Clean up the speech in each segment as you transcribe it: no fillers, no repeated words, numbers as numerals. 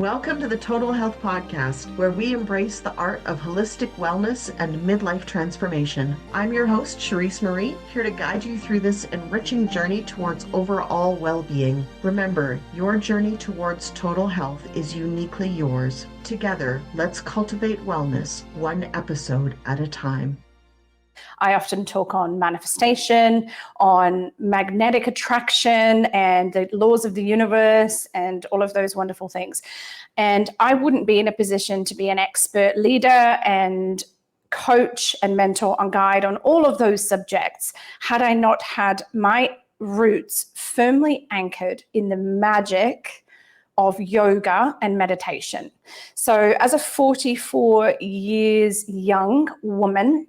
Welcome to the Total Health Podcast, where we embrace the art of holistic wellness and midlife transformation. I'm your host, Charisse Marie, here to guide you through this enriching journey towards overall well-being. Remember, your journey towards total health is uniquely yours. Together, let's cultivate wellness, one episode at a time. I often talk on manifestation, on magnetic attraction and the laws of the universe and all of those wonderful things. And I wouldn't be in a position to be an expert leader and coach and mentor and guide on all of those subjects had I not had my roots firmly anchored in the magic of yoga and meditation. So as a 44 years young woman,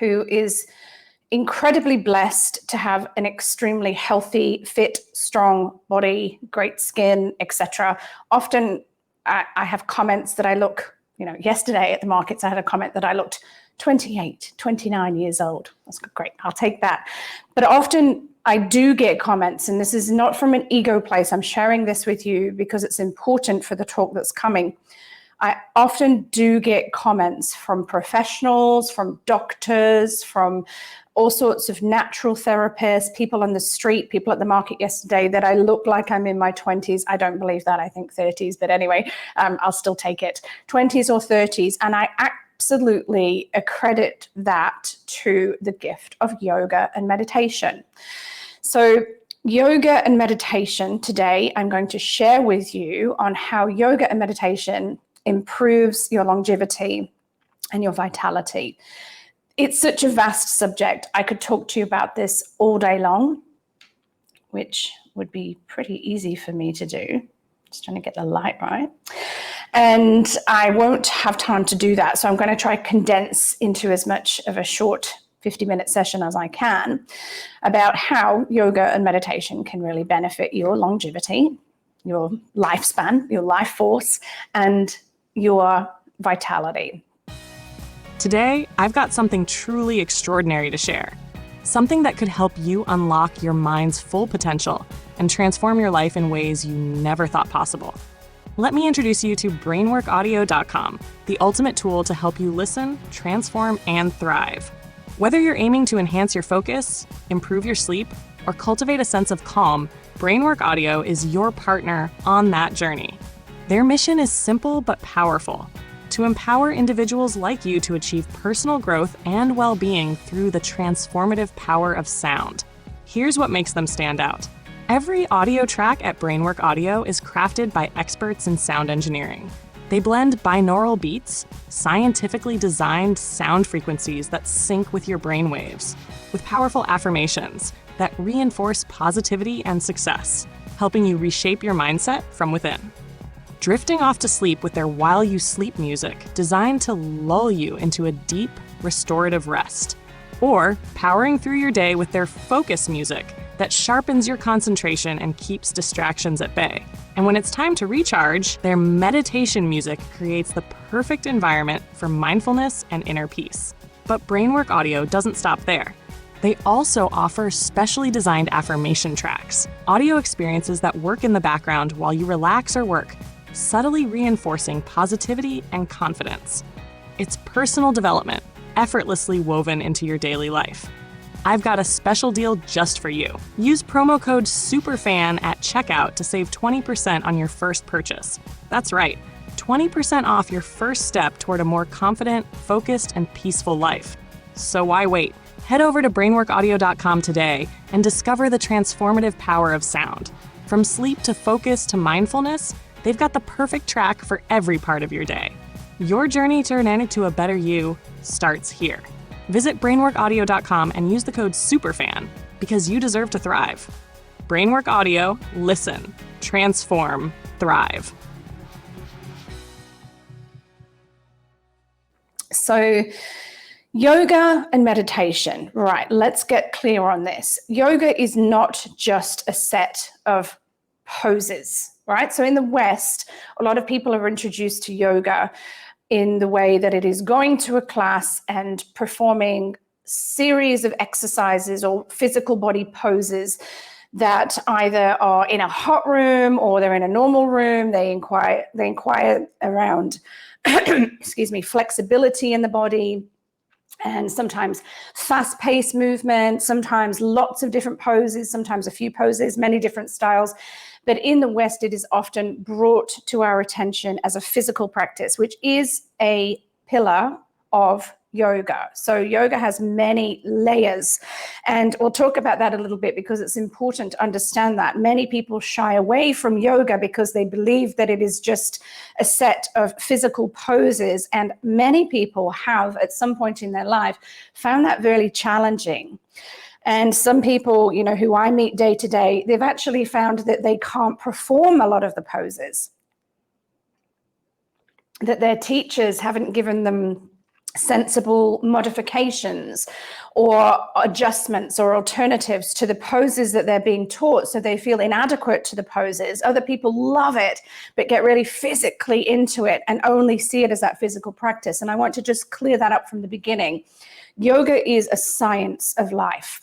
who is incredibly blessed to have an extremely healthy, fit, strong body, great skin, etc. Often I have comments that I look, yesterday at the markets, I had a comment that I looked 28, 29 years old. That's great. I'll take that. But often I do get comments, and this is not from an ego place. I'm sharing this with you because it's important for the talk that's coming. I often do get comments from professionals, from doctors, from all sorts of natural therapists, people on the street, people at the market yesterday, that I look like I'm in my 20s. I don't believe that. I think 30s. But anyway, I'll still take it. 20s or 30s. And I absolutely accredit that to the gift of yoga and meditation. So yoga and meditation today, I'm going to share with you on how yoga and meditation improves your longevity and your vitality. It's such a vast subject. I could talk to you about this all day long, which would be pretty easy for me to do. Just trying to get the light right. And I won't have time to do that. So I'm going to try to condense into as much of a short 50-minute session as I can about how yoga and meditation can really benefit your longevity, your lifespan, your life force, and your vitality. Today, I've got something truly extraordinary to share. Something that could help you unlock your mind's full potential and transform your life in ways you never thought possible. Let me introduce you to brainworkaudio.com, the ultimate tool to help you listen, transform, and thrive. Whether you're aiming to enhance your focus, improve your sleep, or cultivate a sense of calm, Brainwork Audio is your partner on that journey. Their mission is simple but powerful: to empower individuals like you to achieve personal growth and well-being through the transformative power of sound. Here's what makes them stand out. Every audio track at Brainwork Audio is crafted by experts in sound engineering. They blend binaural beats, scientifically designed sound frequencies that sync with your brain waves, with powerful affirmations that reinforce positivity and success, helping you reshape your mindset from within. Drifting off to sleep with their While You Sleep music, designed to lull you into a deep, restorative rest. Or powering through your day with their Focus music that sharpens your concentration and keeps distractions at bay. And when it's time to recharge, their meditation music creates the perfect environment for mindfulness and inner peace. But Brainwork Audio doesn't stop there. They also offer specially designed affirmation tracks, audio experiences that work in the background while you relax or work, subtly reinforcing positivity and confidence. It's personal development, effortlessly woven into your daily life. I've got a special deal just for you. Use promo code SUPERFAN at checkout to save 20% on your first purchase. That's right, 20% off your first step toward a more confident, focused, and peaceful life. So why wait? Head over to brainworkaudio.com today and discover the transformative power of sound. From sleep to focus to mindfulness, they've got the perfect track for every part of your day. Your journey to turn into a better you starts here. Visit brainworkaudio.com and use the code SUPERFAN because you deserve to thrive. Brainwork Audio, listen, transform, thrive. So yoga and meditation, right? Let's get clear on this. Yoga is not just a set of poses, right? So in the West, a lot of people are introduced to yoga in the way that it is going to a class and performing series of exercises or physical body poses that either are in a hot room or they're in a normal room. They inquire around, excuse me, flexibility in the body, and sometimes fast-paced movement, sometimes lots of different poses, sometimes a few poses, many different styles. But in the West, it is often brought to our attention as a physical practice, which is a pillar of yoga. So yoga has many layers, and we'll talk about that a little bit because it's important to understand that. Many people shy away from yoga because they believe that it is just a set of physical poses, and many people have at some point in their life found that very challenging. And some people, you know, who I meet day to day, they've actually found that they can't perform a lot of the poses, that their teachers haven't given them sensible modifications or adjustments or alternatives to the poses that they're being taught, so they feel inadequate to the poses. Other people love it but get really physically into it and only see it as that physical practice. And I want to just clear that up from the beginning. Yoga is a science of life,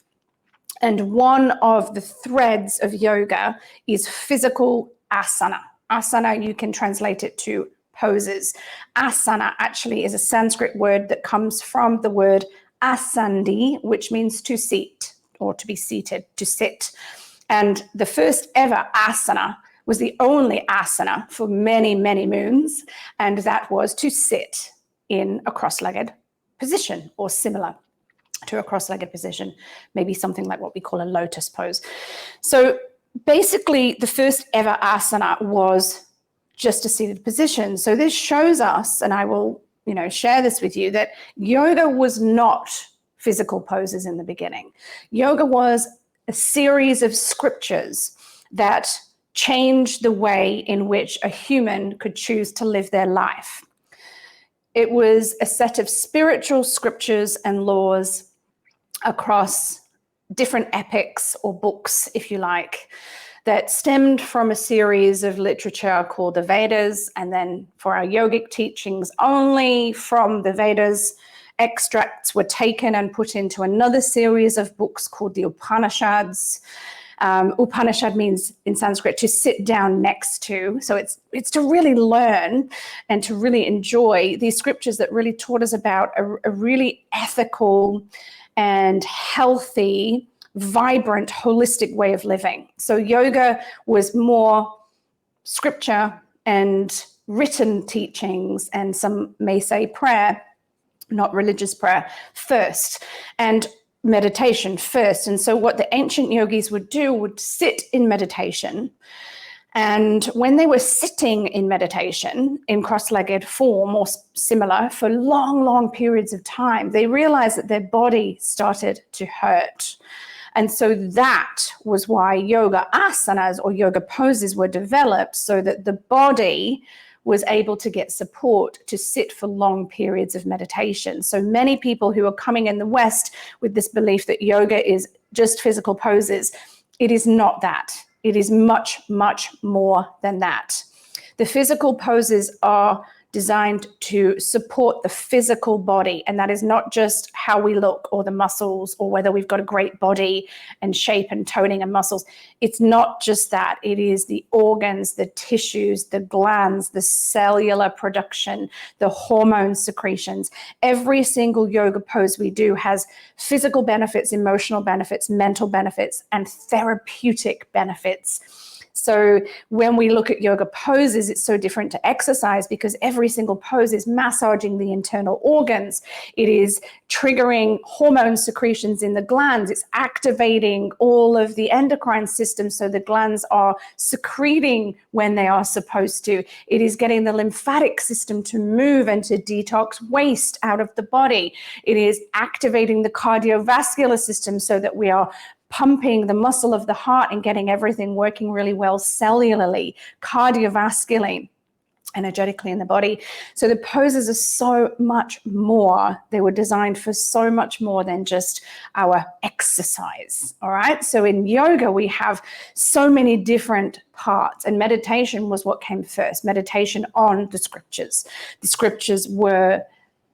and one of the threads of yoga is physical asana. Asana, you can translate it to poses. Asana actually is a Sanskrit word that comes from the word asandi, which means to seat or to be seated, to sit. And the first ever asana was the only asana for many, many moons, and that was to sit in a cross-legged position or similar to a cross-legged position, maybe something like what we call a lotus pose. So basically, the first ever asana was just a seated position. So this shows us, and I will, share this with you, that yoga was not physical poses in the beginning. Yoga was a series of scriptures that changed the way in which a human could choose to live their life. It was a set of spiritual scriptures and laws across different epics or books, if you like, that stemmed from a series of literature called the Vedas, and then for our yogic teachings only from the Vedas, extracts were taken and put into another series of books called the Upanishads. Upanishad means in Sanskrit to sit down next to. So it's to really learn and to really enjoy these scriptures that really taught us about a really ethical and healthy, vibrant, holistic way of living. So yoga was more scripture and written teachings, and some may say prayer, not religious prayer, first, and meditation first. And so what the ancient yogis would do would sit in meditation. And when they were sitting in meditation in cross-legged form or similar for long, long periods of time, they realized that their body started to hurt. And so that was why yoga asanas or yoga poses were developed, so that the body was able to get support to sit for long periods of meditation. So many people who are coming in the West with this belief that yoga is just physical poses, it is not that. It is much, much more than that. The physical poses are designed to support the physical body, and that is not just how we look or the muscles or whether we've got a great body and shape and toning and muscles. It's not just that. It is the organs, the tissues, the glands, the cellular production, the hormone secretions. Every single yoga pose we do has physical benefits, emotional benefits, mental benefits, and therapeutic benefits. So when we look at yoga poses, it's so different to exercise because every single pose is massaging the internal organs. It is triggering hormone secretions in the glands. It's activating all of the endocrine system so the glands are secreting when they are supposed to. It is getting the lymphatic system to move and to detox waste out of the body. It is activating the cardiovascular system so that we are pumping the muscle of the heart and getting everything working really well cellularly, cardiovascularly, energetically in the body. So the poses are so much more. They were designed for so much more than just our exercise. All right. So in yoga, we have so many different parts, and meditation was what came first. Meditation on the scriptures. The scriptures were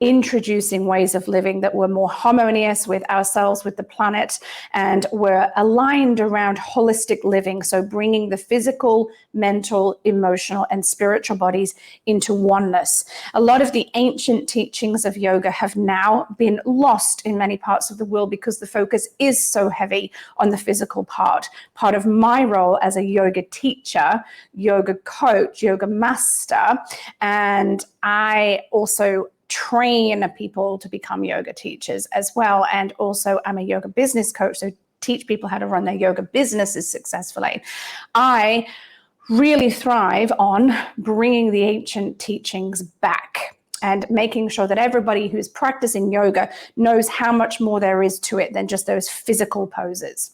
introducing ways of living that were more harmonious with ourselves, with the planet, and were aligned around holistic living. So bringing the physical, mental, emotional, and spiritual bodies into oneness. A lot of the ancient teachings of yoga have now been lost in many parts of the world because the focus is so heavy on the physical part. Part of my role as a yoga teacher, yoga coach, yoga master, and I also train people to become yoga teachers as well. And also I'm a yoga business coach, so teach people how to run their yoga businesses successfully. I really thrive on bringing the ancient teachings back and making sure that everybody who's practicing yoga knows how much more there is to it than just those physical poses.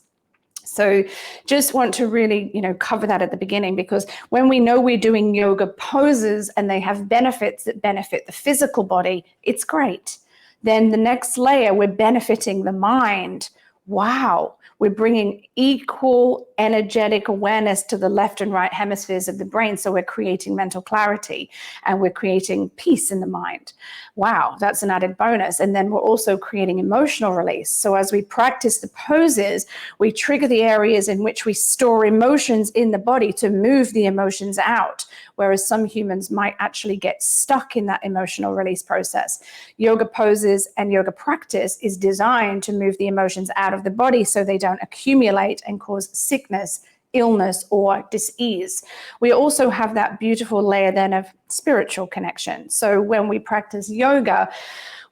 So just want to really, cover that at the beginning, because when we know we're doing yoga poses and they have benefits that benefit the physical body, it's great. Then the next layer, we're benefiting the mind. Wow, we're bringing equal energetic awareness to the left and right hemispheres of the brain. So we're creating mental clarity and we're creating peace in the mind. Wow, that's an added bonus. And then we're also creating emotional release. So as we practice the poses, we trigger the areas in which we store emotions in the body to move the emotions out, whereas some humans might actually get stuck in that emotional release process. Yoga poses and yoga practice is designed to move the emotions out of the body so they don't accumulate and cause sickness, illness, or dis-ease. We also have that beautiful layer then of spiritual connection. So when we practice yoga,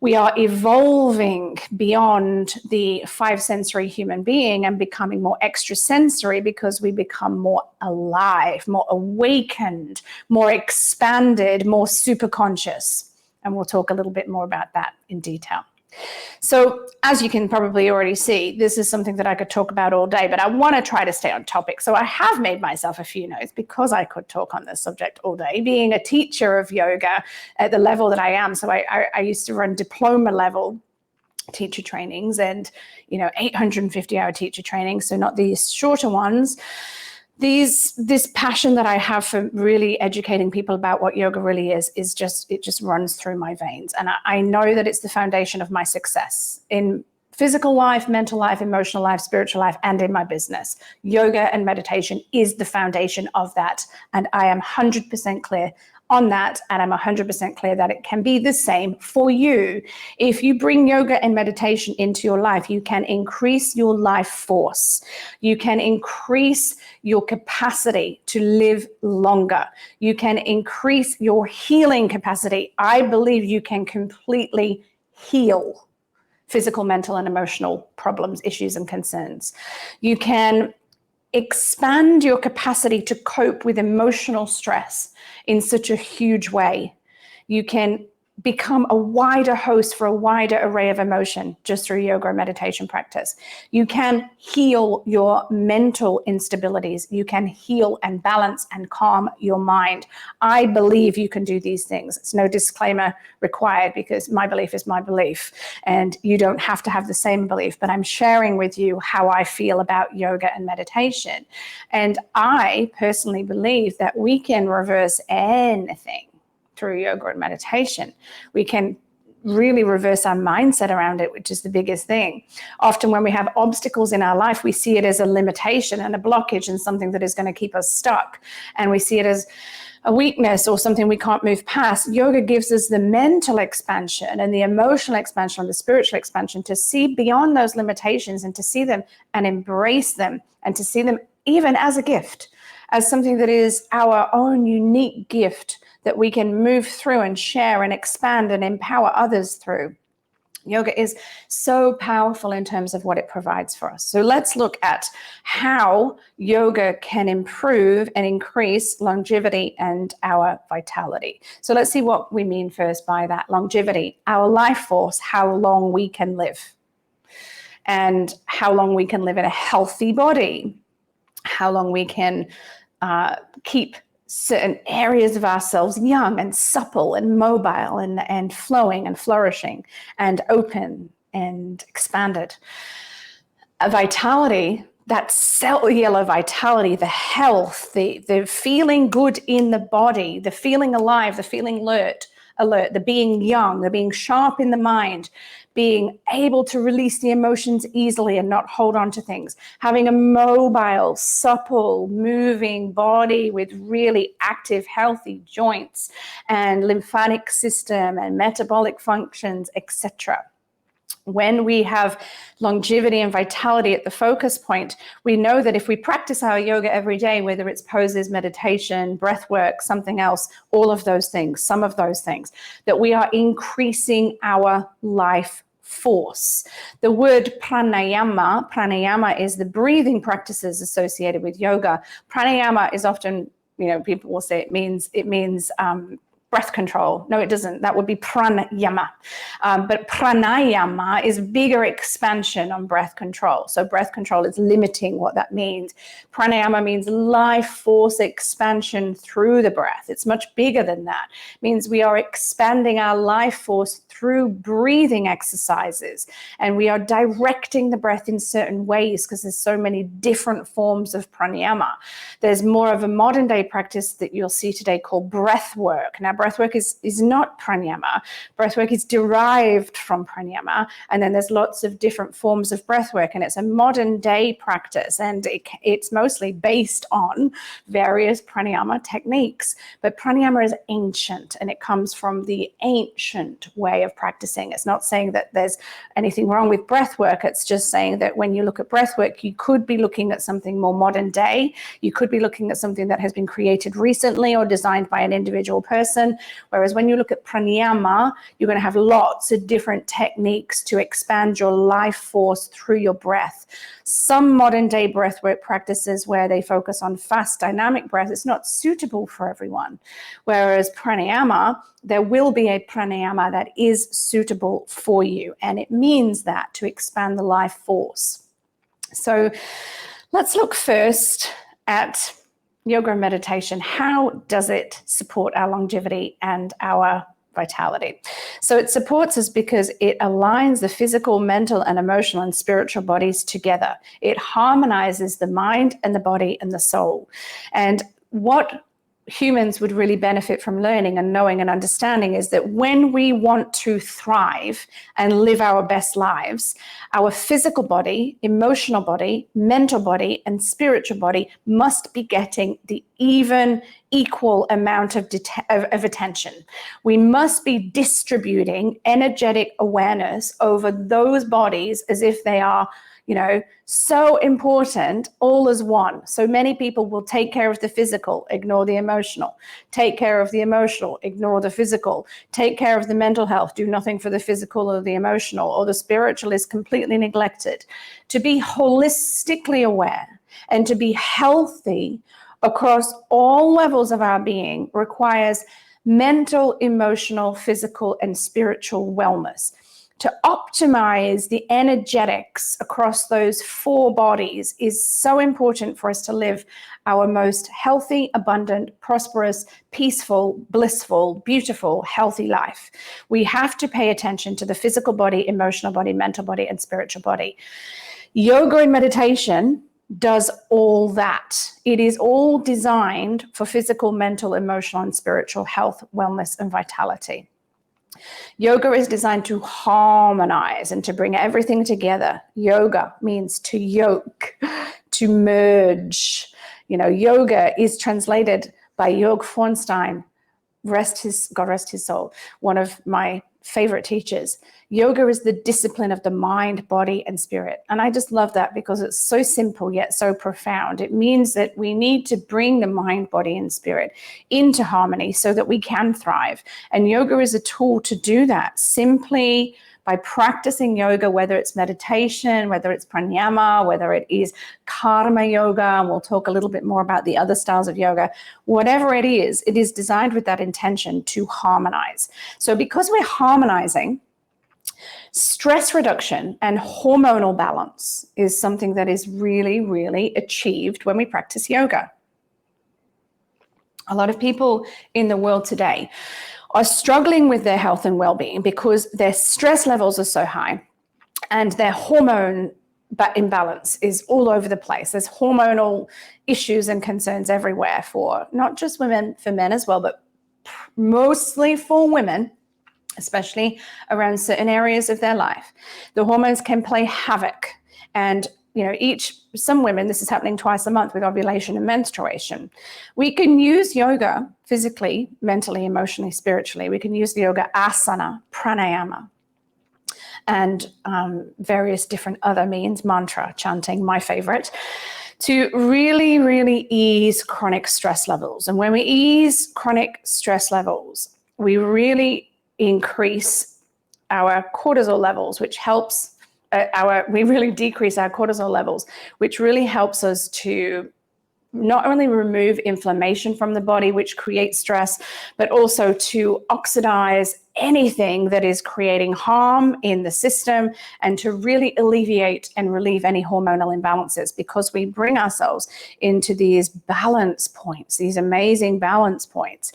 we are evolving beyond the five sensory human being and becoming more extrasensory, because we become more alive, more awakened, more expanded, more super conscious. And we'll talk a little bit more about that in detail. So as you can probably already see, this is something that I could talk about all day, but I want to try to stay on topic. So I have made myself a few notes because I could talk on this subject all day, being a teacher of yoga at the level that I am. So I used to run diploma level teacher trainings and, 850-hour teacher trainings. So not these shorter ones. This passion that I have for really educating people about what yoga really is it just runs through my veins. And I know that it's the foundation of my success in physical life, mental life, emotional life, spiritual life, and in my business. Yoga and meditation is the foundation of that. And I am 100% clear on that. And I'm 100% clear that it can be the same for you. If you bring yoga and meditation into your life, you can increase your life force. You can increase your capacity to live longer. You can increase your healing capacity. I believe you can completely heal physical, mental, and emotional problems, issues, and concerns. You can expand your capacity to cope with emotional stress in such a huge way. You can become a wider host for a wider array of emotion just through yoga and meditation practice. You can heal your mental instabilities. You can heal and balance and calm your mind. I believe you can do these things. It's no disclaimer required, because my belief is my belief and you don't have to have the same belief, but I'm sharing with you how I feel about yoga and meditation. And I personally believe that we can reverse anything through yoga and meditation. We can really reverse our mindset around it, which is the biggest thing. Often when we have obstacles in our life, we see it as a limitation and a blockage and something that is going to keep us stuck. And we see it as a weakness or something we can't move past. Yoga gives us the mental expansion and the emotional expansion and the spiritual expansion to see beyond those limitations and to see them and embrace them and to see them even as a gift, as something that is our own unique gift that we can move through and share and expand and empower others through. Yoga is so powerful in terms of what it provides for us. So let's look at how yoga can improve and increase longevity and our vitality. So let's see what we mean first by that. Longevity, our life force, how long we can live, and how long we can live in a healthy body, how long we can keep certain areas of ourselves young and supple and mobile and flowing and flourishing and open and expanded. A vitality, that cellular vitality, the health, the feeling good in the body, the feeling alive, the feeling alert, alert, the being young, the being sharp in the mind, being able to release the emotions easily and not hold on to things, having a mobile, supple, moving body with really active, healthy joints and lymphatic system and metabolic functions, etc. When we have longevity and vitality at the focus point, we know that if we practice our yoga every day, whether it's poses, meditation, breath work, something else, all of those things, some of those things, that we are increasing our life force. The word pranayama is the breathing practices associated with yoga. Pranayama is often, people will say it means breath control. No, it doesn't. That would be pranayama. But pranayama is bigger expansion on breath control. So breath control is limiting what that means. Pranayama means life force expansion through the breath. It's much bigger than that. It means we are expanding our life force through breathing exercises. And we are directing the breath in certain ways because there's so many different forms of pranayama. There's more of a modern day practice that you'll see today called breath work. Now, breathwork is not pranayama. Breathwork is derived from pranayama, and then there's lots of different forms of breathwork, and it's a modern day practice, and it's mostly based on various pranayama techniques. But pranayama is ancient, and it comes from the ancient way of practicing. It's not saying that there's anything wrong with breathwork. It's just saying that when you look at breathwork, you could be looking at something more modern day. You could be looking at something that has been created recently or designed by an individual person. Whereas when you look at pranayama, you're going to have lots of different techniques to expand your life force through your breath. Some modern day breathwork practices where they focus on fast dynamic breath, it's not suitable for everyone. Whereas pranayama, there will be a pranayama that is suitable for you. And it means that to expand the life force. So let's look first at yoga and meditation. How does it support our longevity and our vitality? So it supports us because it aligns the physical, mental, and emotional and spiritual bodies together. It harmonizes the mind and the body and the soul. And what humans would really benefit from learning and knowing and understanding is that when we want to thrive and live our best lives, our physical body, emotional body, mental body, and spiritual body must be getting the equal amount of attention. We must be distributing energetic awareness over those bodies as if they are so important, all as one. So many people will take care of the physical, ignore the emotional, take care of the emotional, ignore the physical, take care of the mental health, do nothing for the physical or the emotional, or the spiritual is completely neglected. To be holistically aware and to be healthy across all levels of our being requires mental, emotional, physical, and spiritual wellness. To optimize the energetics across those four bodies is so important for us to live our most healthy, abundant, prosperous, peaceful, blissful, beautiful, healthy life. We have to pay attention to the physical body, emotional body, mental body, and spiritual body. Yoga and meditation does all that. It is all designed for physical, mental, emotional, and spiritual health, wellness, and vitality. Yoga is designed to harmonize and to bring everything together. Yoga means to yoke, to merge. Yoga is translated by Jörg Fornstein, God rest his soul, one of my favorite teachers. Yoga is the discipline of the mind, body, and spirit. And I just love that because it's so simple yet so profound. It means that we need to bring the mind, body, and spirit into harmony so that we can thrive. And yoga is a tool to do that simply by practicing yoga, whether it's meditation, whether it's pranayama, whether it is karma yoga, and we'll talk a little bit more about the other styles of yoga. Whatever it is designed with that intention to harmonize. So because we're harmonizing, stress reduction and hormonal balance is something that is really, really achieved when we practice yoga. A lot of people in the world today are struggling with their health and well-being because their stress levels are so high and their hormone imbalance is all over the place. There's hormonal issues and concerns everywhere for not just women, for men as well, but mostly for women, especially around certain areas of their life. The hormones can play havoc. And some women, this is happening twice a month with ovulation and menstruation. We can use yoga physically, mentally, emotionally, spiritually. We can use the yoga asana, pranayama, and various different other means, mantra, chanting, my favorite, to really, really ease chronic stress levels. And when we ease chronic stress levels, we really increase our cortisol levels, which helps we really decrease our cortisol levels, which really helps us to not only remove inflammation from the body, which creates stress, but also to oxidize anything that is creating harm in the system, and to really alleviate and relieve any hormonal imbalances, because we bring ourselves into these balance points, these amazing balance points.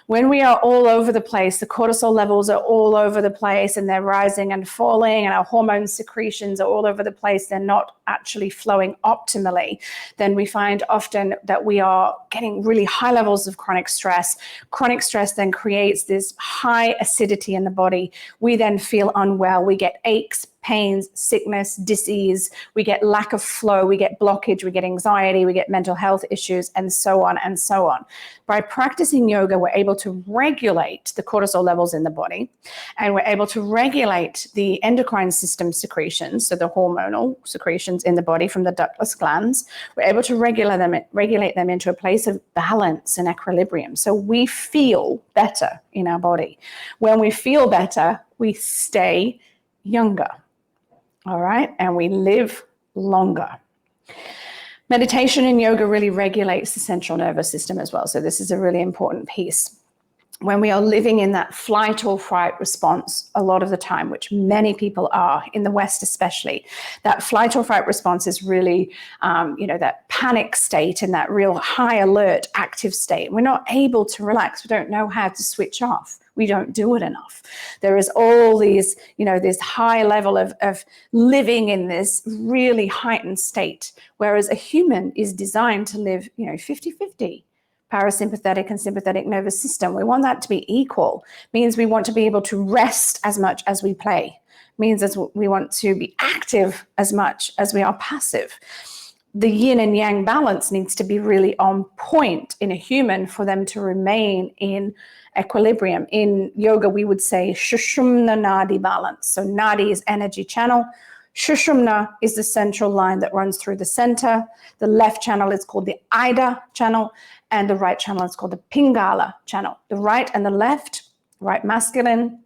When we are all over the place, the cortisol levels are all over the place and they're rising and falling, and our hormone secretions are all over the place, they're not actually flowing optimally, then we find often that we are getting really high levels of chronic stress. Chronic stress then creates this high acidity in the body. We then feel unwell. We get aches, pains, sickness, disease, we get lack of flow, we get blockage, we get anxiety, we get mental health issues, and so on and so on. By practicing yoga, we're able to regulate the cortisol levels in the body, and we're able to regulate the endocrine system secretions, so the hormonal secretions in the body from the ductless glands. We're able to regulate them into a place of balance and equilibrium, so we feel better in our body. When we feel better, we stay younger. All right, and we live longer. Meditation and yoga really regulates the central nervous system as well. So this is a really important piece. When we are living in that flight or fright response a lot of the time, which many people are, in the West especially, that flight or fright response is really, that panic state and that real high alert, active state. We're not able to relax. We don't know how to switch off. We don't do it enough. There is all these, this high level of living in this really heightened state, whereas a human is designed to live, 50-50. Parasympathetic and sympathetic nervous system. We want that to be equal. Means we want to be able to rest as much as we play. Means as we want to be active as much as we are passive. The yin and yang balance needs to be really on point in a human for them to remain in equilibrium. In yoga, we would say Sushumna Nadi balance. So Nadi is energy channel. Sushumna is the central line that runs through the center. The left channel is called the Ida channel, and the right channel is called the Pingala channel. The right and the left, right masculine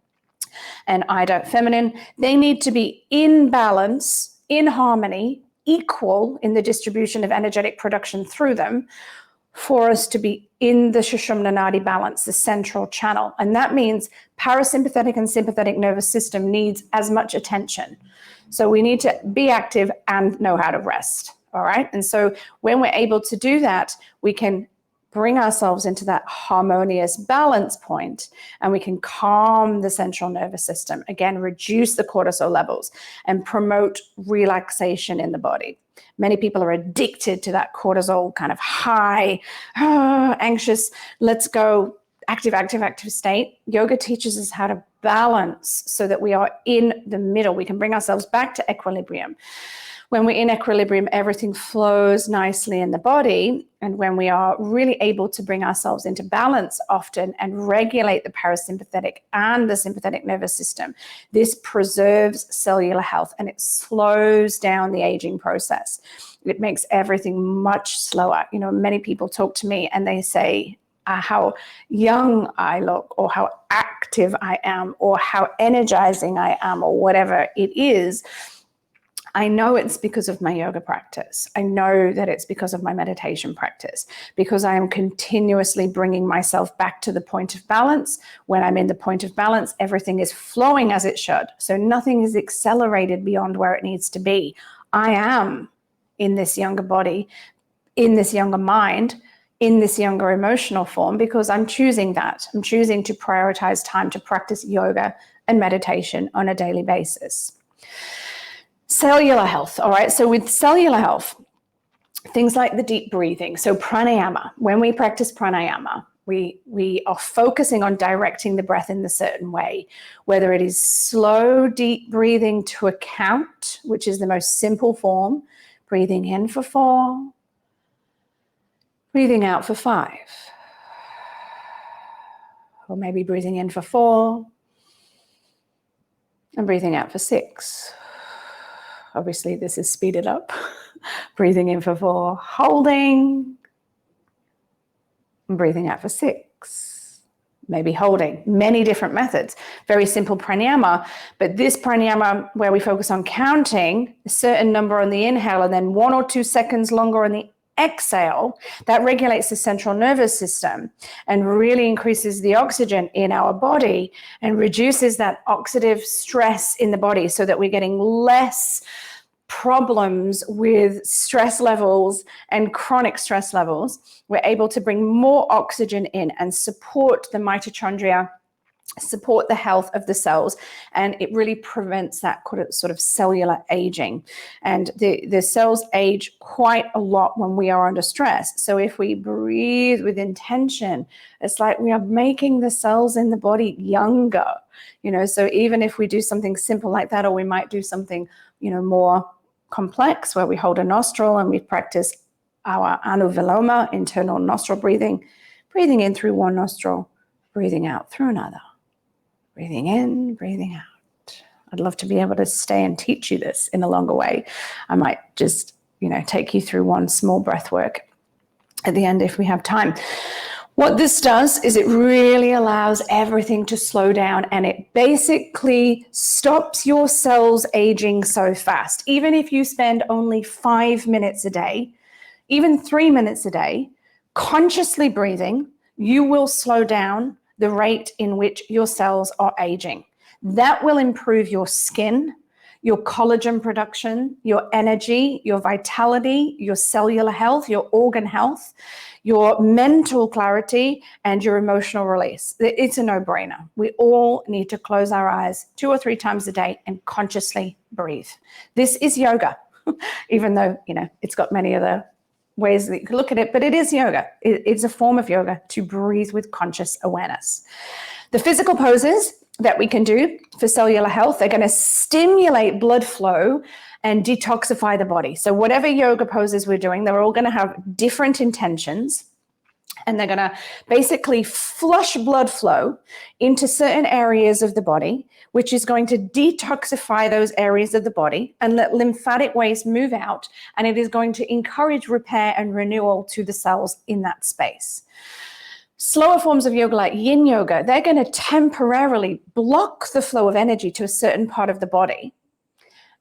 and Ida feminine, they need to be in balance, in harmony, equal in the distribution of energetic production through them, for us to be in the Sushumna Nadi balance, the central channel. And that means parasympathetic and sympathetic nervous system needs as much attention. So we need to be active and know how to rest, all right? And so when we're able to do that, we can bring ourselves into that harmonious balance point, and we can calm the central nervous system, again, reduce the cortisol levels and promote relaxation in the body. Many people are addicted to that cortisol kind of high, anxious, let's go, active state. Yoga teaches us how to balance so that we are in the middle. We can bring ourselves back to equilibrium. When we're in equilibrium, everything flows nicely in the body. And when we are really able to bring ourselves into balance often and regulate the parasympathetic and the sympathetic nervous system, this preserves cellular health and it slows down the aging process. It makes everything much slower. Many people talk to me and they say, how young I look, or how active I am, or how energizing I am, or whatever it is. I know it's because of my yoga practice. I know that it's because of my meditation practice, because I am continuously bringing myself back to the point of balance. When I'm in the point of balance, everything is flowing as it should. So nothing is accelerated beyond where it needs to be. I am in this younger body, in this younger mind, in this younger emotional form, because I'm choosing that. I'm choosing to prioritize time to practice yoga and meditation on a daily basis. Cellular health, all right? So with cellular health, things like the deep breathing, so pranayama, when we practice pranayama, We are focusing on directing the breath in a certain way, whether it is slow, deep breathing to a count, which is the most simple form, breathing in for 4, breathing out for 5, or maybe breathing in for 4 and breathing out for 6. Obviously, this is speeded up. Breathing in for 4, holding, and breathing out for 6. Maybe holding. Many different methods. Very simple pranayama, but this pranayama where we focus on counting a certain number on the inhale and then 1 or 2 seconds longer on the exhale, that regulates the central nervous system and really increases the oxygen in our body and reduces that oxidative stress in the body so that we're getting less problems with stress levels and chronic stress levels. We're able to bring more oxygen in and support the mitochondria, support the health of the cells, and it really prevents that sort of cellular aging. And the cells age quite a lot when we are under stress. So if we breathe with intention, it's like we are making the cells in the body younger, so even if we do something simple like that, or we might do something, more complex where we hold a nostril and we practice our anuviloma, internal nostril breathing in through one nostril, breathing out through another. Breathing in, breathing out. I'd love to be able to stay and teach you this in a longer way. I might just, take you through one small breath work at the end if we have time. What this does is it really allows everything to slow down, and it basically stops your cells aging so fast. Even if you spend only 5 minutes a day, even 3 minutes a day, consciously breathing, you will slow down the rate in which your cells are aging. That will improve your skin, your collagen production, your energy, your vitality, your cellular health, your organ health, your mental clarity, and your emotional release. It's a no-brainer. We all need to close our eyes 2 or 3 times a day and consciously breathe. This is yoga, even though, it's got many other ways that you can look at it, but it is yoga. It's a form of yoga to breathe with conscious awareness. The physical poses that we can do for cellular health, they're going to stimulate blood flow and detoxify the body. So whatever yoga poses we're doing, they're all going to have different intentions, and they're going to basically flush blood flow into certain areas of the body, which is going to detoxify those areas of the body and let lymphatic waste move out, and it is going to encourage repair and renewal to the cells in that space. Slower forms of yoga like yin yoga, they're going to temporarily block the flow of energy to a certain part of the body.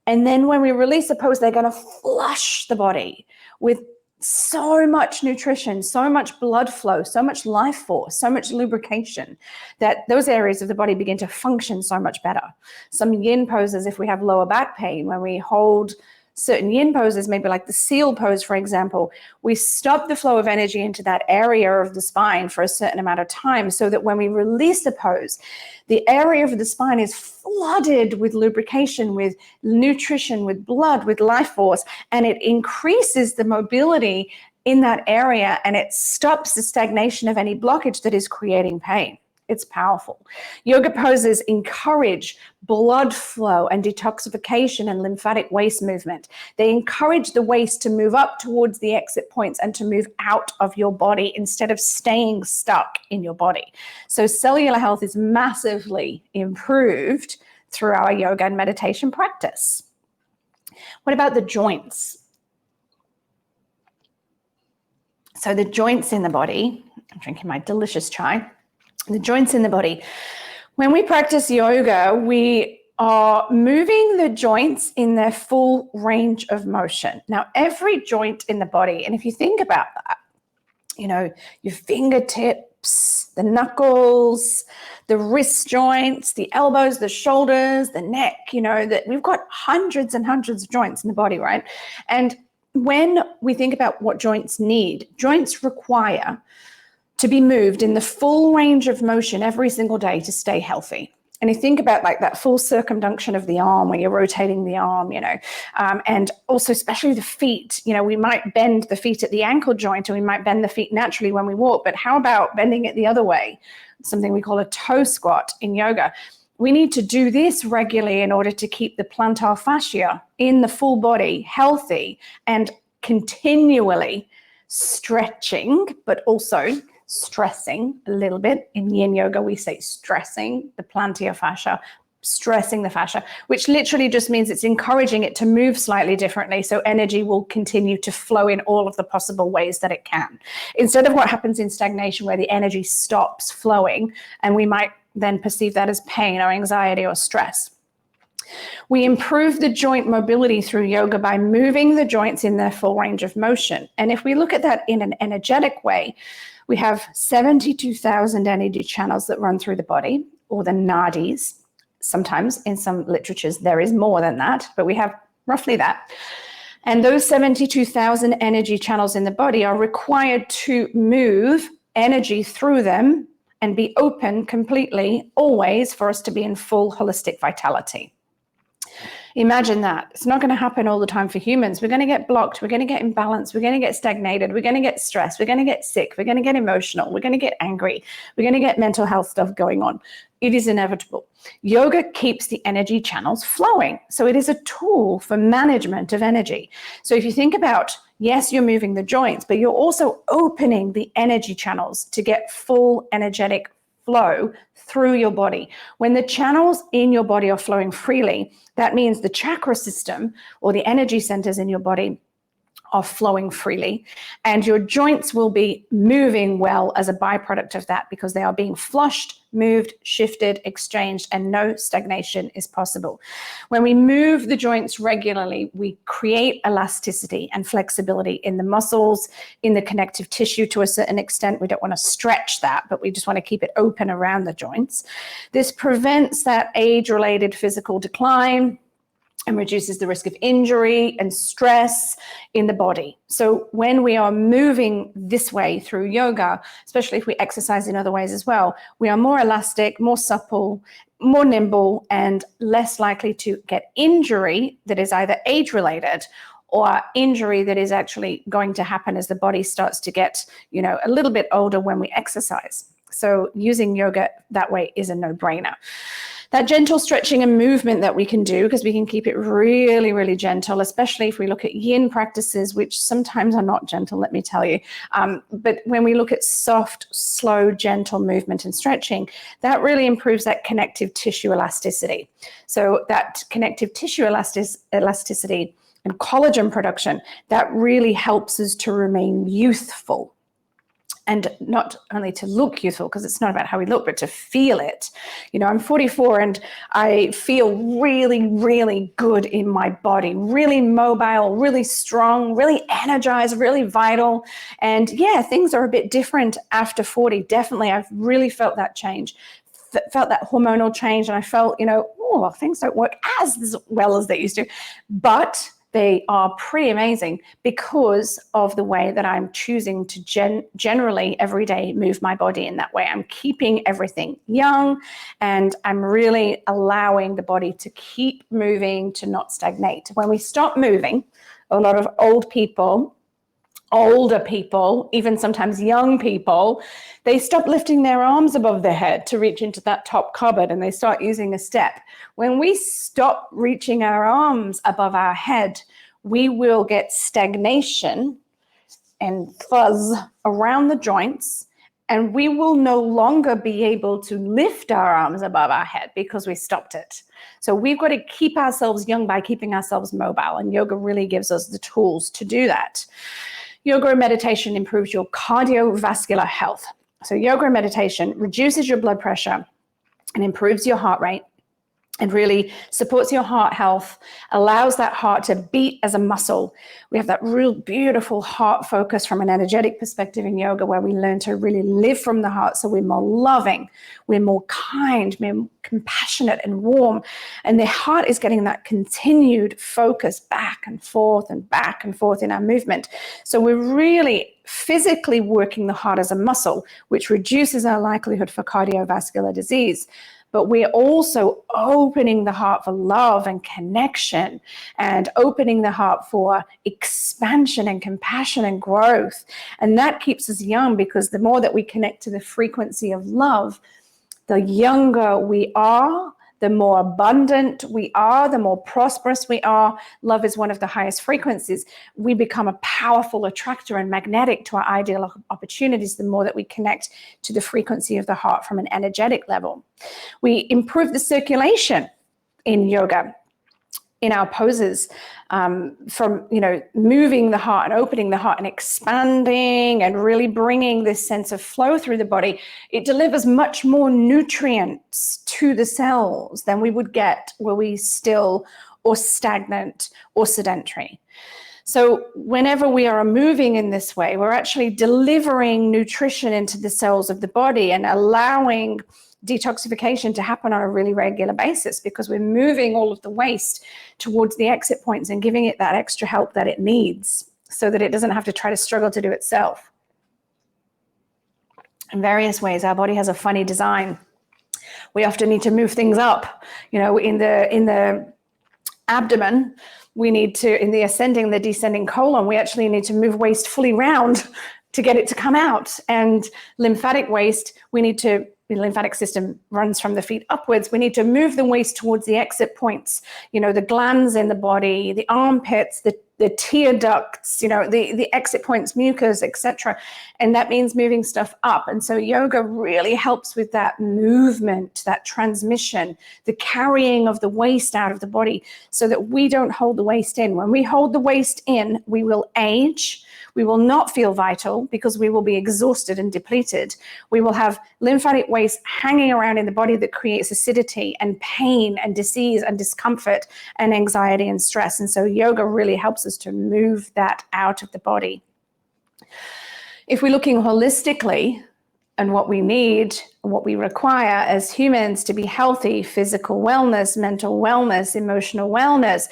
And then when we release a pose, they're going to flush the body with so much nutrition, so much blood flow, so much life force, so much lubrication that those areas of the body begin to function so much better. Some yin poses, if we have lower back pain, when we hold certain yin poses, maybe like the seal pose, for example, we stop the flow of energy into that area of the spine for a certain amount of time so that when we release the pose, the area of the spine is flooded with lubrication, with nutrition, with blood, with life force, and it increases the mobility in that area, and it stops the stagnation of any blockage that is creating pain. It's powerful. Yoga poses encourage blood flow and detoxification and lymphatic waste movement. They encourage the waste to move up towards the exit points and to move out of your body instead of staying stuck in your body. So cellular health is massively improved through our yoga and meditation practice. What about the joints? So the joints in the body, I'm drinking my delicious chai. The joints in the body. When we practice yoga, we are moving the joints in their full range of motion. Now, every joint in the body, and if you think about that, your fingertips, the knuckles, the wrist joints, the elbows, the shoulders, the neck, that we've got hundreds and hundreds of joints in the body, right? And when we think about what joints need, joints require to be moved in the full range of motion every single day to stay healthy. And you think about like that full circumduction of the arm where you're rotating the arm, and also especially the feet. We might bend the feet at the ankle joint, and we might bend the feet naturally when we walk, but how about bending it the other way? Something we call a toe squat in yoga. We need to do this regularly in order to keep the plantar fascia in the full body healthy and continually stretching, but also stressing a little bit. In yin yoga, we say stressing the plantar fascia, stressing the fascia, which literally just means it's encouraging it to move slightly differently so energy will continue to flow in all of the possible ways that it can. Instead of what happens in stagnation where the energy stops flowing and we might then perceive that as pain or anxiety or stress. We improve the joint mobility through yoga by moving the joints in their full range of motion. And if we look at that in an energetic way, we have 72,000 energy channels that run through the body, or the nadis. Sometimes in some literatures there is more than that, but we have roughly that. And those 72,000 energy channels in the body are required to move energy through them and be open completely, always, for us to be in full holistic vitality. Imagine that. It's not going to happen all the time for humans. We're going to get blocked. We're going to get imbalanced. We're going to get stagnated. We're going to get stressed. We're going to get sick. We're going to get emotional. We're going to get angry. We're going to get mental health stuff going on. It is inevitable. Yoga keeps the energy channels flowing. So it is a tool for management of energy. So if you think about, yes, you're moving the joints, but you're also opening the energy channels to get full energetic flow through your body. When the channels in your body are flowing freely, that means the chakra system or the energy centers in your body are flowing freely, and your joints will be moving well as a byproduct of that because they are being flushed, moved, shifted, exchanged, and no stagnation is possible. When we move the joints regularly, we create elasticity and flexibility in the muscles, in the connective tissue to a certain extent. We don't want to stretch that, but we just want to keep it open around the joints. This prevents that age-related physical decline and reduces the risk of injury and stress in the body. So when we are moving this way through yoga, especially if we exercise in other ways as well, we are more elastic, more supple, more nimble, and less likely to get injury that is either age-related or injury that is actually going to happen as the body starts to get, a little bit older when we exercise. So using yoga that way is a no-brainer. That gentle stretching and movement that we can do, because we can keep it really, really gentle, especially if we look at yin practices, which sometimes are not gentle, let me tell you. But when we look at soft, slow, gentle movement and stretching, that really improves that connective tissue elasticity. So that connective tissue elasticity and collagen production, that really helps us to remain youthful. And not only to look youthful, because it's not about how we look, but to feel it. I'm 44 and I feel really, really good in my body, really mobile, really strong, really energized, really vital. And yeah, things are a bit different after 40. Definitely, I've really felt that change, felt that hormonal change. And I felt, things don't work as well as they used to. But they are pretty amazing because of the way that I'm choosing to generally every day move my body in that way. I'm keeping everything young and I'm really allowing the body to keep moving, to not stagnate. When we stop moving, a lot of older people, even sometimes young people, they stop lifting their arms above their head to reach into that top cupboard and they start using a step. When we stop reaching our arms above our head, we will get stagnation and fuzz around the joints, and we will no longer be able to lift our arms above our head because we stopped it. So we've got to keep ourselves young by keeping ourselves mobile, and yoga really gives us the tools to do that. Yoga and meditation improves your cardiovascular health. So yoga and meditation reduces your blood pressure and improves your heart rate and really supports your heart health, allows that heart to beat as a muscle. We have that real beautiful heart focus from an energetic perspective in yoga where we learn to really live from the heart. So we're more loving, we're more kind, we're more compassionate and warm. And the heart is getting that continued focus back and forth in our movement. So we're really physically working the heart as a muscle, which reduces our likelihood for cardiovascular disease. but we're also opening the heart for love and connection, and opening the heart for expansion and compassion and growth. And that keeps us young, because the more that we connect to the frequency of love, the younger we are, the more abundant we are, the more prosperous we are. Love is one of the highest frequencies. We become a powerful attractor and magnetic to our ideal opportunities the more that we connect to the frequency of the heart from an energetic level. We improve the circulation in yoga, in our poses, from moving the heart and opening the heart and expanding and really bringing this sense of flow through the body. It delivers much more nutrients to the cells than we would get were we still or stagnant or sedentary. So whenever we are moving in this way, we're actually delivering nutrition into the cells of the body and allowing detoxification to happen on a really regular basis, because we're moving all of the waste towards the exit points and giving it that extra help that it needs, so that it doesn't have to try to struggle to do itself. In various ways, our body has a funny design. We often need to move things up, in the abdomen. We need to, in the ascending, the descending colon, we actually need to move waste fully round to get it to come out. And lymphatic waste, the lymphatic system runs from the feet upwards. We need to move the waste towards the exit points, the glands in the body, the armpits, the tear ducts, the exit points, mucus, etc. And that means moving stuff up. And so yoga really helps with that movement, that transmission, the carrying of the waste out of the body, so that we don't hold the waste in. When we hold the waste in, we will age. We will not feel vital, because we will be exhausted and depleted. We will have lymphatic waste hanging around in the body that creates acidity and pain and disease and discomfort and anxiety and stress. And so yoga really helps us to move that out of the body. If we're looking holistically and what we need, what we require as humans to be healthy, physical wellness, mental wellness, emotional wellness,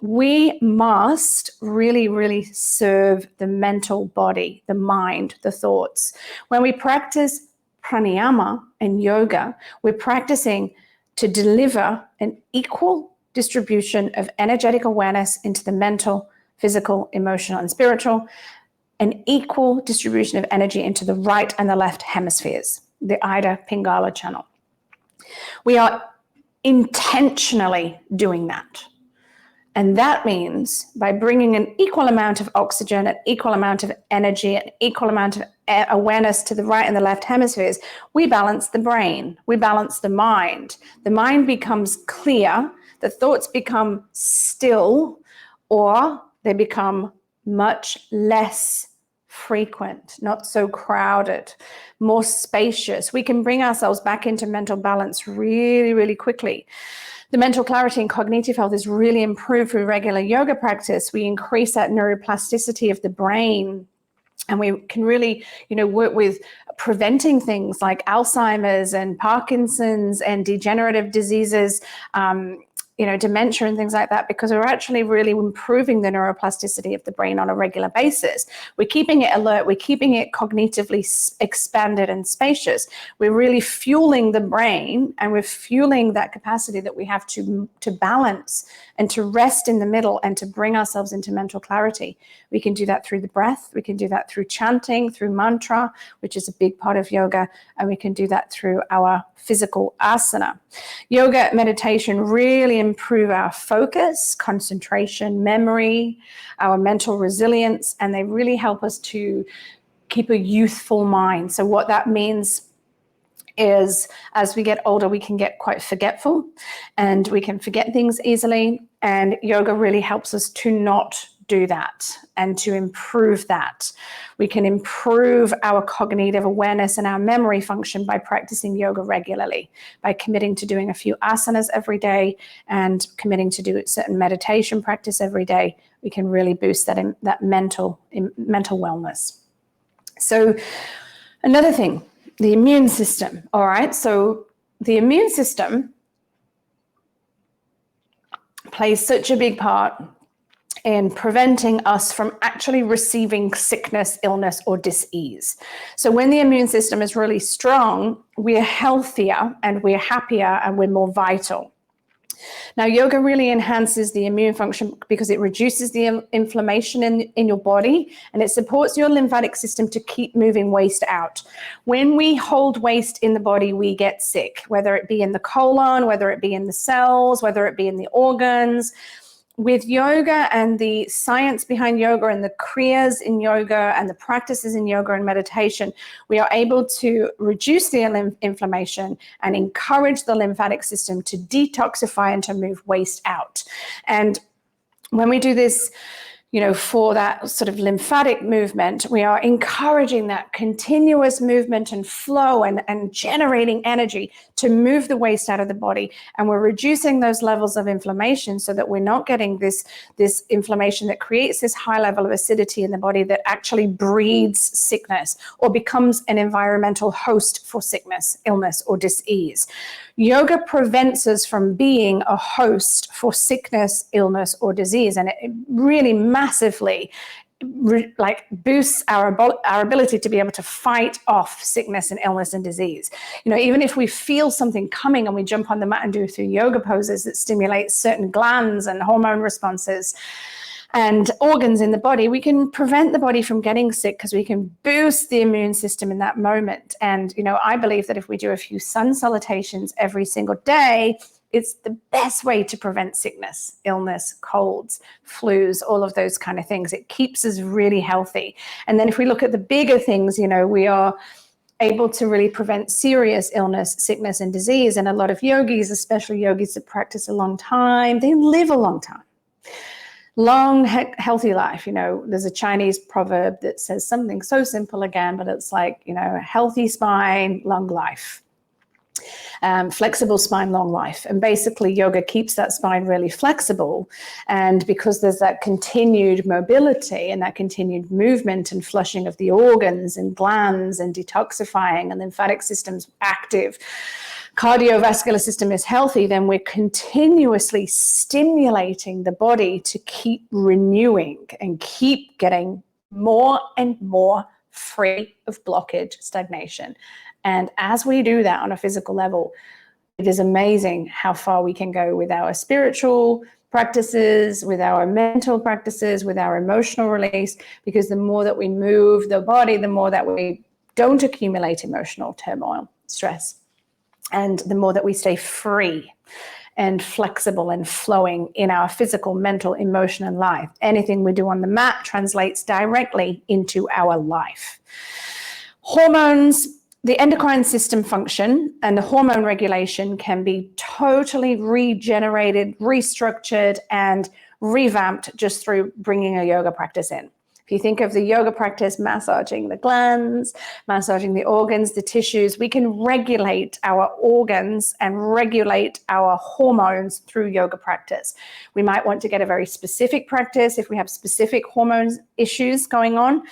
we must really, really serve the mental body, the mind, the thoughts. When we practice pranayama and yoga, we're practicing to deliver an equal distribution of energetic awareness into the mental, physical, emotional, and spiritual, an equal distribution of energy into the right and the left hemispheres, the Ida Pingala channel. We are intentionally doing that. And that means by bringing an equal amount of oxygen, an equal amount of energy, an equal amount of awareness to the right and the left hemispheres, we balance the brain, we balance the mind. The mind becomes clear, the thoughts become still, or they become much less frequent, not so crowded, more spacious. We can bring ourselves back into mental balance really, really quickly. The mental clarity and cognitive health is really improved through regular yoga practice. We increase that neuroplasticity of the brain, and we can really, work with preventing things like Alzheimer's and Parkinson's and degenerative diseases, dementia and things like that, because we're actually really improving the neuroplasticity of the brain on a regular basis. We're keeping it alert. We're keeping it cognitively expanded and spacious. We're really fueling the brain, and we're fueling that capacity that we have to balance and to rest in the middle and to bring ourselves into mental clarity. We can do that through the breath. We can do that through chanting, through mantra, which is a big part of yoga, and we can do that through our physical asana. Yoga, meditation really improve our focus, concentration, memory, our mental resilience, and they really help us to keep a youthful mind. So what that means is, as we get older, we can get quite forgetful and we can forget things easily, and yoga really helps us to not do that and to improve that. We can improve our cognitive awareness and our memory function by practicing yoga regularly, by committing to doing a few asanas every day and committing to do certain meditation practice every day. We can really boost that mental wellness. So another thing, the immune system. All right, so the immune system plays such a big part in preventing us from actually receiving sickness, illness, or dis-ease. So when the immune system is really strong, we're healthier and we're happier and we're more vital. Now, yoga really enhances the immune function because it reduces the inflammation in your body, and it supports your lymphatic system to keep moving waste out. When we hold waste in the body, we get sick, whether it be in the colon, whether it be in the cells, whether it be in the organs. With yoga and the science behind yoga and the kriyas in yoga and the practices in yoga and meditation, we are able to reduce the inflammation and encourage the lymphatic system to detoxify and to move waste out. And when we do this, for that sort of lymphatic movement, we are encouraging that continuous movement and flow and generating energy to move the waste out of the body. And we're reducing those levels of inflammation so that we're not getting this inflammation that creates this high level of acidity in the body that actually breeds sickness or becomes an environmental host for sickness, illness, or dis-ease. Yoga prevents us from being a host for sickness, illness, or disease, and it really massively boosts our ability to be able to fight off sickness and illness and disease. Even if we feel something coming and we jump on the mat and do through yoga poses that stimulate certain glands and hormone responses and organs in the body, we can prevent the body from getting sick because we can boost the immune system in that moment. And, I believe that if we do a few sun salutations every single day, it's the best way to prevent sickness, illness, colds, flus, all of those kind of things. It keeps us really healthy. And then if we look at the bigger things, we are able to really prevent serious illness, sickness, and disease. And a lot of yogis, especially yogis that practice a long time, they live a long time. Long, healthy life. There's a Chinese proverb that says something so simple again, but it's like, healthy spine, long life. Flexible spine, long life. And basically yoga keeps that spine really flexible. And because there's that continued mobility and that continued movement and flushing of the organs and glands and detoxifying and lymphatic systems active, cardiovascular system is healthy, then we're continuously stimulating the body to keep renewing and keep getting more and more free of blockage, stagnation. And as we do that on a physical level, it is amazing how far we can go with our spiritual practices, with our mental practices, with our emotional release, because the more that we move the body, the more that we don't accumulate emotional turmoil, stress. And the more that we stay free and flexible and flowing in our physical, mental, emotion, and life. Anything we do on the mat translates directly into our life. Hormones, the endocrine system function and the hormone regulation can be totally regenerated, restructured, and revamped just through bringing a yoga practice in. If you think of the yoga practice, massaging the glands, massaging the organs, the tissues, we can regulate our organs and regulate our hormones through yoga practice. We might want to get a very specific practice. If we have specific hormone issues going on,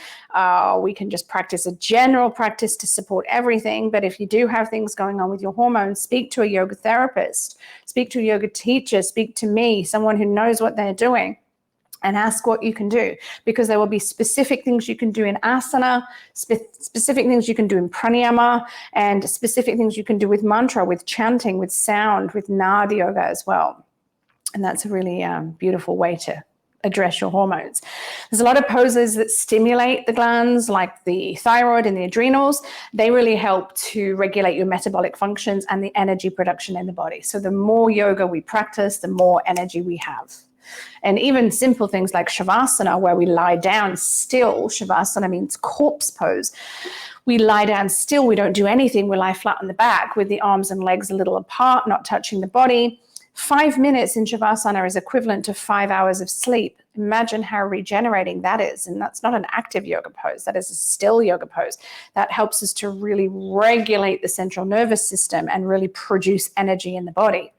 we can just practice a general practice to support everything. But if you do have things going on with your hormones, speak to a yoga therapist, speak to a yoga teacher, speak to me, someone who knows what they're doing. And ask what you can do, because there will be specific things you can do in asana, specific things you can do in pranayama, and specific things you can do with mantra, with chanting, with sound, with nada yoga as well. And that's a really beautiful way to address your hormones. There's a lot of poses that stimulate the glands, like the thyroid and the adrenals. They really help to regulate your metabolic functions and the energy production in the body. So the more yoga we practice, the more energy we have. And even simple things like shavasana, where we lie down still. Shavasana means corpse pose. We lie down still, we don't do anything, we lie flat on the back with the arms and legs a little apart, not touching the body. 5 minutes in shavasana is equivalent to 5 hours of sleep. Imagine how regenerating that is. And that's not an active yoga pose, that is a still yoga pose. That helps us to really regulate the central nervous system and really produce energy in the body.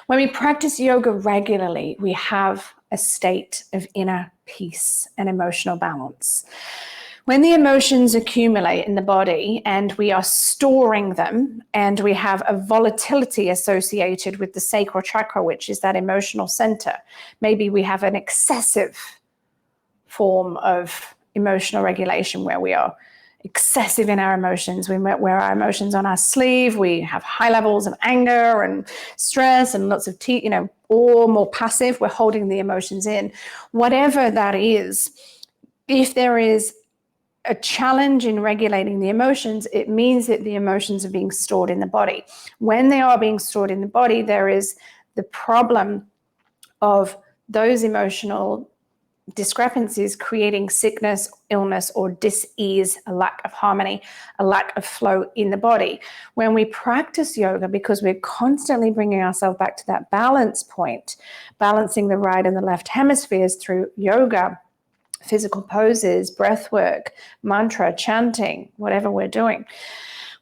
When we practice yoga regularly, we have a state of inner peace and emotional balance. When the emotions accumulate in the body and we are storing them, and we have a volatility associated with the sacral chakra, which is that emotional center, maybe we have an excessive form of emotional regulation where we are excessive in our emotions. We wear our emotions on our sleeve. We have high levels of anger and stress and lots of or more passive. We're holding the emotions in. Whatever that is, if there is a challenge in regulating the emotions, it means that the emotions are being stored in the body. When they are being stored in the body, there is the problem of those emotional discrepancies creating sickness, illness, or dis-ease, a lack of harmony, a lack of flow in the body. When we practice yoga, because we're constantly bringing ourselves back to that balance point, balancing the right and the left hemispheres through yoga, physical poses, breath work, mantra, chanting, whatever we're doing,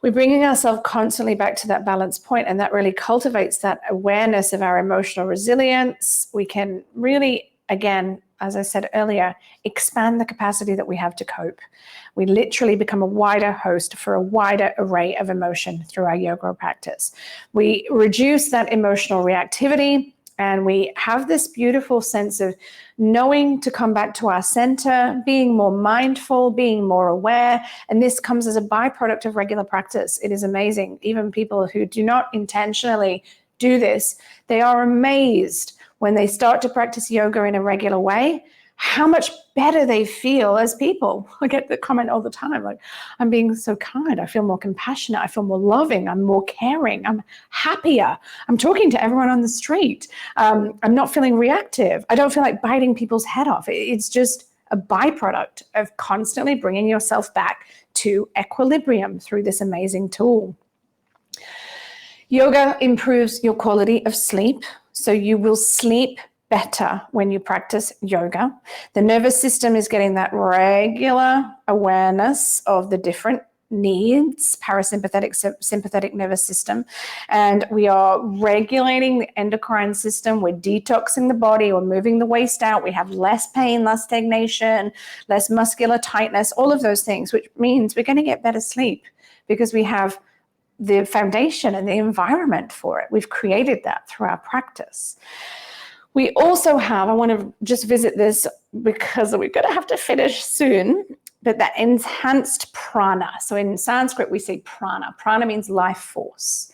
we're bringing ourselves constantly back to that balance point, and that really cultivates that awareness of our emotional resilience. We can really, again, as I said earlier, expand the capacity that we have to cope. We literally become a wider host for a wider array of emotion through our yoga practice. We reduce that emotional reactivity, and we have this beautiful sense of knowing to come back to our center, being more mindful, being more aware. And this comes as a byproduct of regular practice. It is amazing. Even people who do not intentionally do this, they are amazed when they start to practice yoga in a regular way, how much better they feel as people. I get the comment all the time, like, I'm being so kind. I feel more compassionate. I feel more loving. I'm more caring. I'm happier. I'm talking to everyone on the street. I'm not feeling reactive. I don't feel like biting people's head off. It's just a byproduct of constantly bringing yourself back to equilibrium through this amazing tool. Yoga improves your quality of sleep, so you will sleep better when you practice yoga. The nervous system is getting that regular awareness of the different needs, parasympathetic, sympathetic nervous system, and we are regulating the endocrine system. We're detoxing the body, we're moving the waste out, we have less pain, less stagnation, less muscular tightness, all of those things, which means we're going to get better sleep because we have the foundation and the environment for it. We've created that through our practice. We also have, I want to just visit this because we're going to have to finish soon, but that enhanced prana. So in Sanskrit, we say prana. Prana means life force.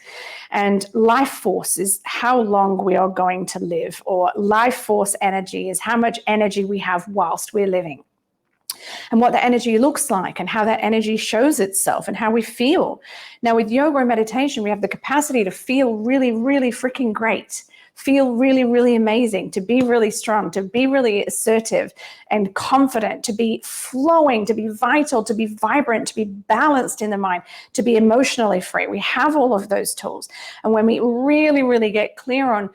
And life force is how long we are going to live, or life force energy is how much energy we have whilst we're living. And what that energy looks like and how that energy shows itself and how we feel. Now with yoga and meditation, we have the capacity to feel really, really freaking great, feel really, really amazing, to be really strong, to be really assertive and confident, to be flowing, to be vital, to be vibrant, to be balanced in the mind, to be emotionally free. We have all of those tools. And when we really, really get clear on,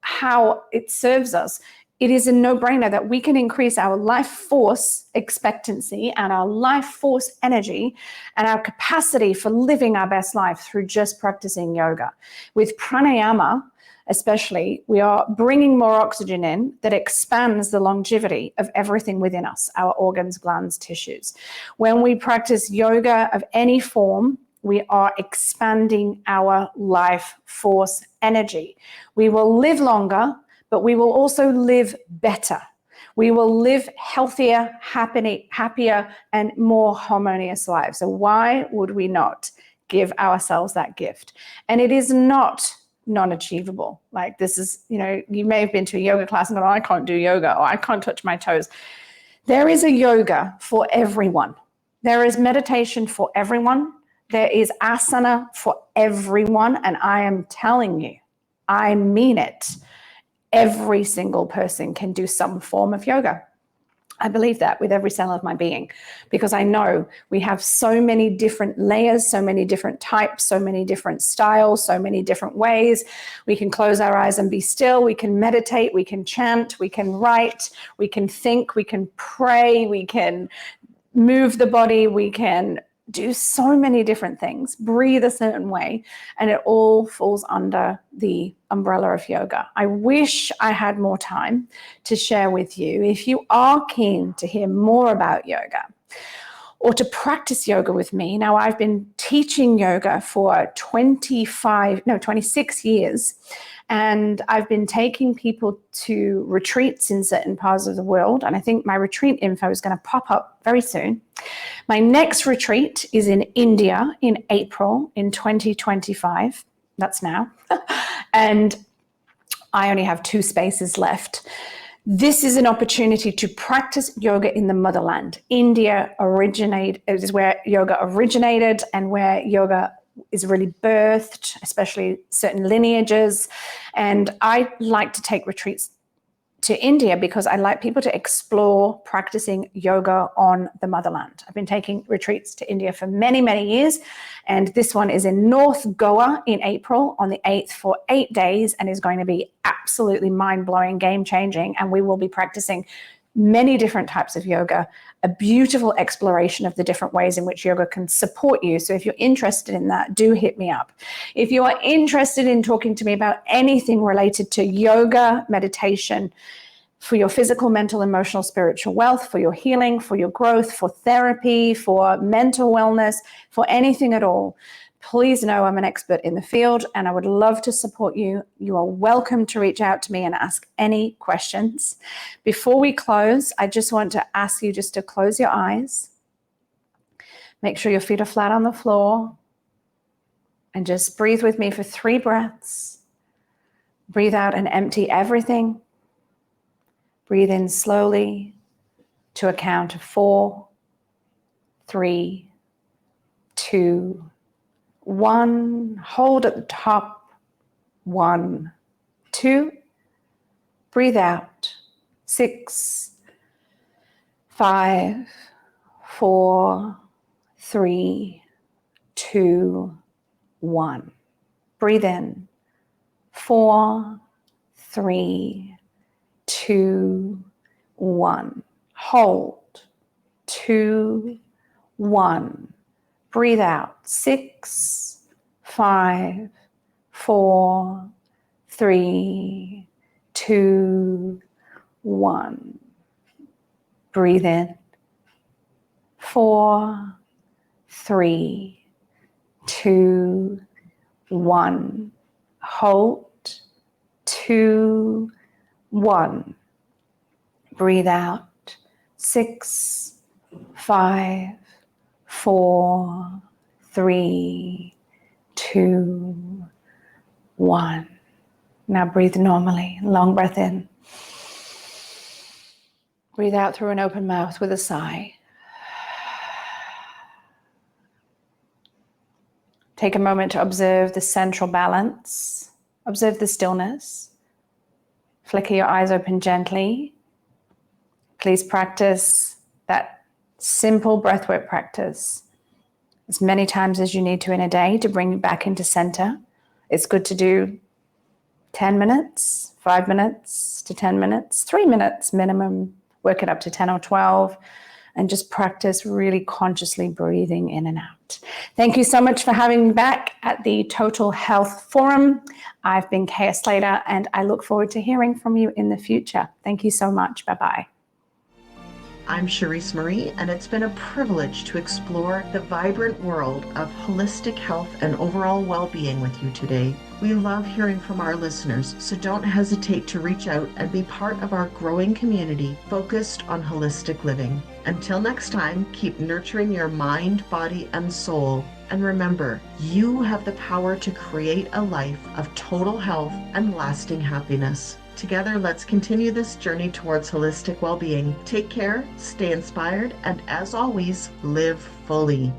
how it serves us, it is a no-brainer that we can increase our life force expectancy and our life force energy and our capacity for living our best life through just practicing yoga. With pranayama, especially, we are bringing more oxygen in that expands the longevity of everything within us, our organs, glands, tissues. When we practice yoga of any form, we are expanding our life force energy. We will live longer, but we will also live better. We will live healthier, happier, and more harmonious lives. So why would we not give ourselves that gift? And it is not non-achievable. Like this is, you may have been to a yoga class and gone, I can't do yoga, or I can't touch my toes. There is a yoga for everyone. There is meditation for everyone. There is asana for everyone. And I am telling you, I mean it. Every single person can do some form of yoga. I believe that with every cell of my being, because I know we have so many different layers, so many different types, so many different styles, so many different ways. We can close our eyes and be still. We can meditate. We can chant. We can write. We can think. We can pray. We can move the body. We can do so many different things, breathe a certain way, and it all falls under the umbrella of yoga. I wish I had more time to share with you. If you are keen to hear more about yoga, or to practice yoga with me. Now, I've been teaching yoga for 26 years, and I've been taking people to retreats in certain parts of the world. And I think my retreat info is going to pop up very soon. My next retreat is in India in April in 2025. That's now. And I only have 2 spaces left. This is an opportunity to practice yoga in the motherland. India is where yoga originated and where yoga is really birthed, especially certain lineages. And I like to take retreats to India because I like people to explore practicing yoga on the motherland. I've been taking retreats to India for many, many years. And this one is in North Goa in April on the 8th for 8 days and is going to be absolutely mind-blowing, game-changing. And we will be practicing many different types of yoga, a beautiful exploration of the different ways in which yoga can support you. So if you're interested in that, do hit me up. If you are interested in talking to me about anything related to yoga, meditation, for your physical, mental, emotional, spiritual wealth, for your healing, for your growth, for therapy, for mental wellness, for anything at all, please know I'm an expert in the field and I would love to support you. You are welcome to reach out to me and ask any questions. Before we close, I just want to ask you just to close your eyes. Make sure your feet are flat on the floor and just breathe with me for 3 breaths. Breathe out and empty everything. Breathe in slowly to a count of 4, 3, 2, 1. Hold at the top. 1, 2. Breathe out. 6, 5, 4, 3, 2, 1. Breathe in. 4, 3, 2, 1. Hold. 2, 1. Breathe out. 6, 5, 4, 3, 2, 1. Breathe in. 4, 3, 2, 1. Hold. 2, 1. Breathe out. 6, 5, 4, 3, 2, 1. Now breathe normally. Long breath in. Breathe out through an open mouth with a sigh. Take a moment to observe the central balance. Observe the stillness. Flicker your eyes open gently. Please practice that simple breathwork practice as many times as you need to in a day to bring you back into center. It's good to do 10 minutes, 5 minutes to 10 minutes, 3 minutes minimum. Work it up to 10 or 12 and just practice really consciously breathing in and out. Thank you so much for having me back at the Total Health Forum. I've been Kaya Slater and I look forward to hearing from you in the future. Thank you so much. Bye-bye. I'm Cherise Marie, and it's been a privilege to explore the vibrant world of holistic health and overall well-being with you today. We love hearing from our listeners, so don't hesitate to reach out and be part of our growing community focused on holistic living. Until next time, keep nurturing your mind, body, and soul. And remember, you have the power to create a life of total health and lasting happiness. Together, let's continue this journey towards holistic well-being. Take care, stay inspired, and as always, live fully.